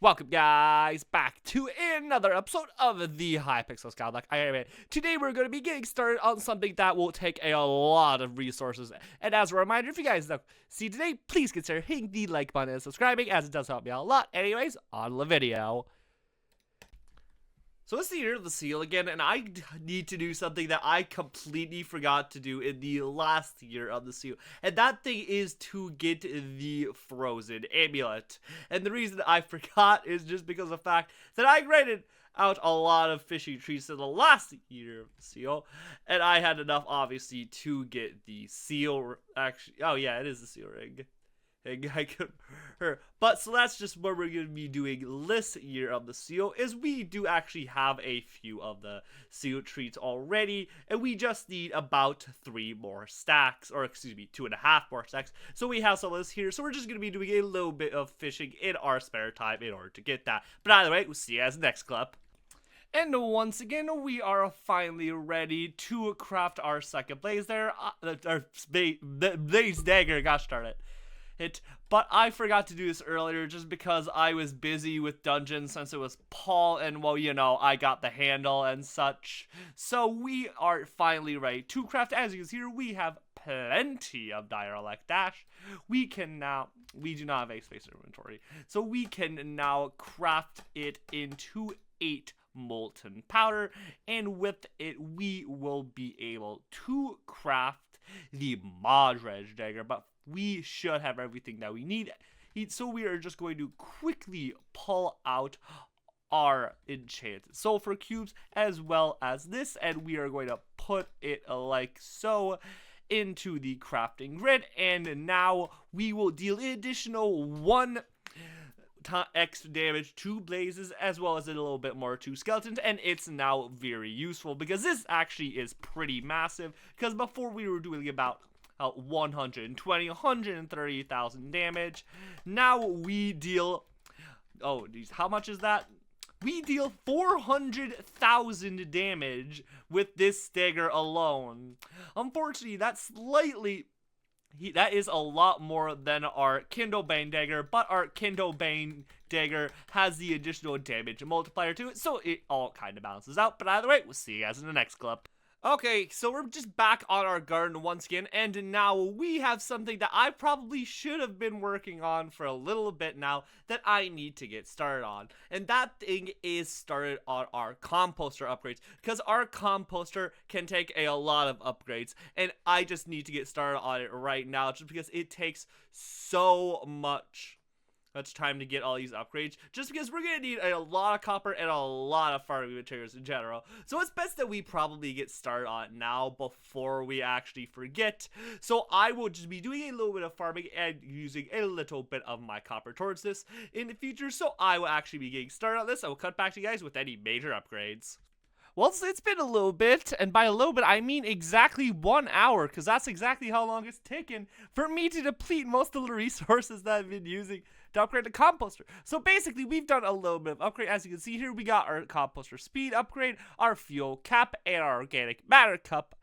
Welcome, guys, back to another episode of the Hypixel Skylablock. Today we're going to be getting started on something that will take a lot of resources. And as a reminder, if you guys don't see today, please consider hitting the like button and subscribing, as it does help me out a lot. Anyways, on the video. So it's the year of the seal again, and I need to do something that I completely forgot to do in the last year of the seal. And that thing is to get the frozen amulet. And the reason I forgot is just because of the fact that I graded out a lot of fishing trees in the last year of the seal. And I had enough, obviously, to get the seal. Actually, oh yeah, it is the seal ring. But so that's just what we're going to be doing this year of the seal, is we do actually have a few of the seal treats already, and we just need about 3 more stacks, or excuse me, 2.5 more stacks. So we have some of this here, so we're just going to be doing a little bit of fishing in our spare time in order to get that. But either way, we'll see you guys next clip. And once again, we are finally ready to craft our second blaze there. Our blaze dagger, gosh darn it. But I forgot to do this earlier just because I was busy with dungeons since it was Paul, and well, you know, I got the handle and such. So we are finally ready to craft. As you can see here, we have plenty of Dialect Dash. We do not have a space inventory, so we can now craft it into 8 molten powder, and with it we will be able to craft the Modredge dagger. But we should have everything that we need, so we are just going to quickly pull out our enchanted sulfur cubes as well as this, and we are going to put it like so into the crafting grid. And now we will deal additional 1 extra damage to blazes, as well as a little bit more to skeletons, and it's now very useful because this actually is pretty massive, because before we were doing about 130,000 damage. Now we deal, oh geez, how much is that? We deal 400,000 damage with this dagger alone. Unfortunately, that is a lot more than our Kindlebane dagger, but our Kindlebane dagger has the additional damage multiplier to it, so it all kind of balances out. But either way, we'll see you guys in the next clip. Okay, so we're just back on our garden once again, and now we have something that I probably should have been working on for a little bit now that I need to get started on. And that thing is started on our composter upgrades, because our composter can take a lot of upgrades, and I just need to get started on it right now just because it takes so much time to get all these upgrades, just because we're going to need a lot of copper and a lot of farming materials in general. So it's best that we probably get started on it now before we actually forget. So I will just be doing a little bit of farming and using a little bit of my copper towards this in the future. So I will actually be getting started on this. I will cut back to you guys with any major upgrades. Well, it's been a little bit, and by a little bit, I mean exactly 1 hour, because that's exactly how long it's taken for me to deplete most of the resources that I've been using to upgrade the composter. So basically, we've done a little bit of upgrade. As you can see here, we got our composter speed upgrade, our fuel cap, and our organic matter cup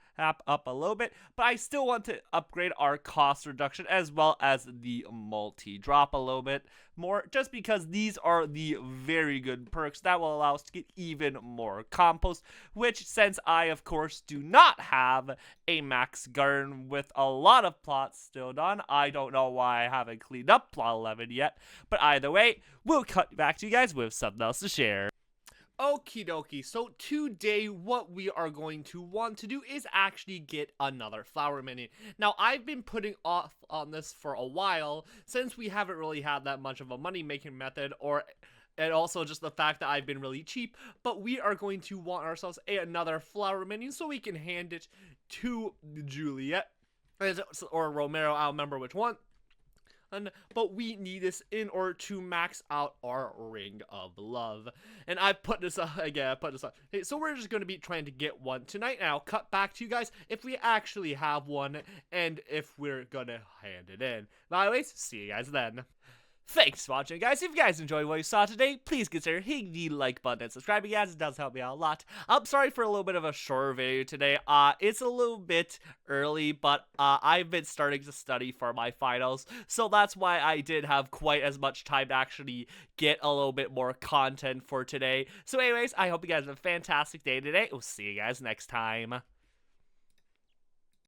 up a little bit, but I still want to upgrade our cost reduction as well as the multi-drop a little bit more, just because these are the very good perks that will allow us to get even more compost, which, since I of course do not have a max garden with a lot of plots still done, I don't know why I haven't cleaned up plot 11 yet, but either way, we'll cut back to you guys with something else to share. Okie dokie, so today what we are going to want to do is actually get another flower minion. Now, I've been putting off on this for a while, since we haven't really had that much of a money-making method, and also just the fact that I've been really cheap, but we are going to want ourselves another flower minion so we can hand it to Juliet, or Romero, I don't remember which one. But we need this in order to max out our Ring of Love. And I put this up again. Okay, so we're just going to be trying to get one tonight. And I'll cut back to you guys if we actually have one and if we're going to hand it in. But anyways, see you guys then. Thanks for watching, guys. If you guys enjoyed what you saw today, please consider hitting the like button and subscribing, guys. It does help me out a lot. I'm sorry for a little bit of a shorter video today. It's a little bit early, but I've been starting to study for my finals, so that's why I did have quite as much time to actually get a little bit more content for today. So anyways, I hope you guys have a fantastic day today. We'll see you guys next time.